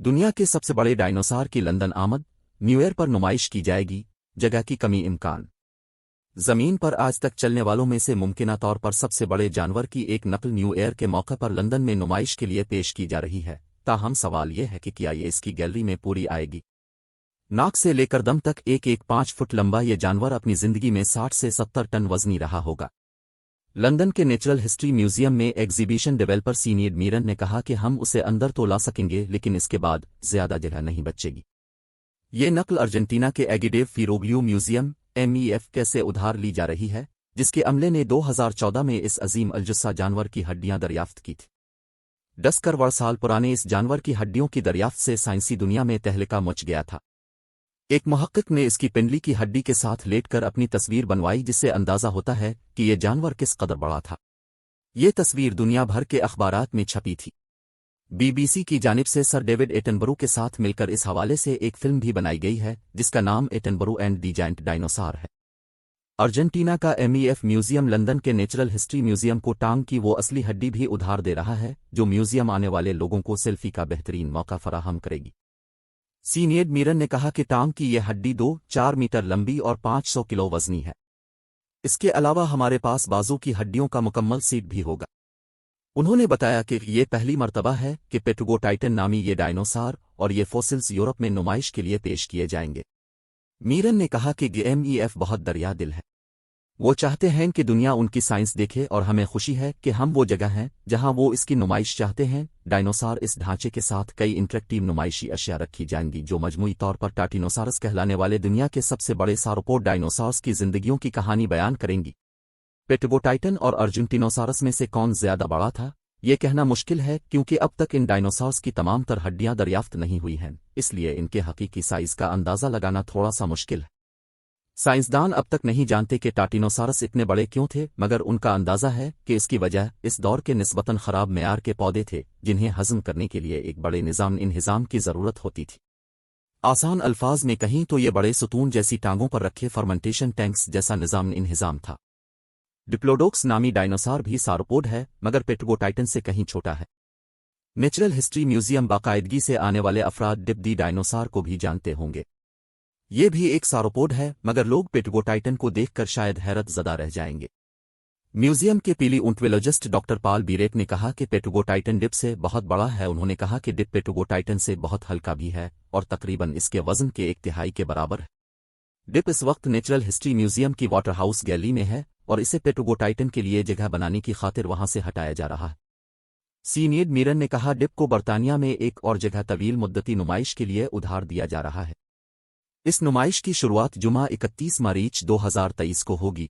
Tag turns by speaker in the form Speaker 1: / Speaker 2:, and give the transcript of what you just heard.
Speaker 1: दुनिया के सबसे बड़े डायनासोर की लंदन आमद, न्यू ईयर पर नुमाइश की जाएगी, जगह की कमी इम्कान। जमीन पर आज तक चलने वालों में से मुमकिना तौर पर सबसे बड़े जानवर की एक नकल न्यू ईयर के मौके पर लंदन में नुमाइश के लिए पेश की जा रही है। ताहम सवाल यह है कि क्या ये इसकी गैलरी में पूरी आएगी। नाक से लेकर दम तक एक 5 फुट लंबा ये जानवर अपनी जिंदगी में 60 से 70 टन वजनी रहा होगा। लंदन के नेचुरल हिस्ट्री म्यूजियम में एग्जीबिशन डेवलपर सीनियर मीरन ने कहा कि हम उसे अंदर तो ला सकेंगे, लेकिन इसके बाद ज्यादा जगह नहीं बचेगी। ये नकल अर्जेंटीना के एगिडेव फिरोग्लियो म्यूजियम MEF कैसे उधार ली जा रही है, जिसके अमले ने 2014 में इस अजीम अलजुस्सा जानवर की हड्डियां दरियाफ्त की थी। 10 करोड़ साल पुराने इस जानवर की हड्डियों की दरियाफ्त से साइंसी दुनिया में तहलका मच गया था। एक मुहक्किक ने इसकी पिंडली की हड्डी के साथ लेटकर अपनी तस्वीर बनवाई, जिससे अंदाजा होता है कि यह जानवर किस कदर बड़ा था। ये तस्वीर दुनिया भर के अखबारात में छपी थी। BBC की जानिब से सर डेविड एटनबरो के साथ मिलकर इस हवाले से एक फिल्म भी बनाई गई है, जिसका नाम Attenborough and the giant dinosaur है। अर्जेंटीना का MEF म्यूजियम लंदन के नेचुरल हिस्ट्री म्यूजियम को टांग की वो असली हड्डी भी उधार दे रहा है, जो म्यूजियम आने वाले लोगों को सेल्फी का बेहतरीन मौका फराहम करेगी। सीनियर मीरन ने कहा कि टांग की यह हड्डी 2-4 मीटर लंबी और 500 किलो वजनी है। इसके अलावा हमारे पास बाजू की हड्डियों का मुकम्मल सीट भी होगा। उन्होंने बताया कि ये पहली मर्तबा है कि पेट्रोगोटाइटन नामी ये डायनासोर और ये फॉसिल्स यूरोप में नुमाइश के लिए पेश किए जाएंगे। मीरन ने कहा कि MEF बहुत दरिया दिल है। वो चाहते हैं कि दुनिया उनकी साइंस देखे और हमें खुशी है कि हम वो जगह हैं जहां वो इसकी नुमाइश चाहते हैं। डायनासोर इस ढांचे के साथ कई इंटरेक्टिव नुमाइशी अशिया रखी जाएंगी, जो मजमूई तौर पर टार्टिनोसारस कहलाने वाले दुनिया के सबसे बड़े सारोपोड डायनासोर्स की जिंदगियों की कहानी बयान करेंगी। पेट्रोगोटाइटन और अर्जेंटिनोसारस में से कौन ज्यादा बड़ा था, ये कहना मुश्किल है, क्योंकि अब तक इन डायनासोर्स की तमाम तर हड्डियां दरियाफ्त नहीं हुई हैं, इसलिए इनके हकीकी साइज का अंदाजा लगाना थोड़ा सा मुश्किल है। साइंसदान अब तक नहीं जानते कि टार्टिनोसारस इतने बड़े क्यों थे, मगर उनका अंदाजा है कि इसकी वजह इस दौर के निस्बतन खराब मेयार के पौधे थे, जिन्हें हजम करने के लिए एक बड़े निजाम की जरूरत होती थी। आसान अल्फाज में कहीं तो ये बड़े सुतून जैसी टांगों पर रखे फर्मेंटेशन टैंक्स जैसा निजाम था। डिप्लोडोक्स नामी डायनासोर भी सारोपोड है, मगर पेट्रोगोटाइटन से कहीं छोटा है। नेचुरल हिस्ट्री म्यूजियम बाकायदगी से आने वाले अफराद डिप दी डायनासोर को भी जानते होंगे। ये भी एक सारोपोड है, मगर लोग पेट्रोगोटाइटन को देखकर शायद हैरत ज़दा रह जाएंगे। म्यूजियम के पीलियोंटोलॉजिस्ट डॉक्टर पॉल बीरेट ने कहा कि पेट्रोगोटाइटन डिप से बहुत बड़ा है। उन्होंने कहा कि डिप पेट्रोगोटाइटन से बहुत हल्का भी है और तकरीबन इसके वजन के 1/3 के बराबर है। डिप इस वक्त नेचुरल हिस्ट्री म्यूजियम की वाटर हाउस गैलरी में है और इसे पेट्रोगोटाइटन के लिए जगह बनाने की खातिर वहां से हटाया जा रहा है। सीनियर मीरन ने कहा, डिप को बरतानिया में एक और जगह तवील मुद्दती नुमाइश के लिए उधार दिया जा रहा है। इस नुमाइश की शुरुआत जुमा 31 मार्च 2023 को होगी।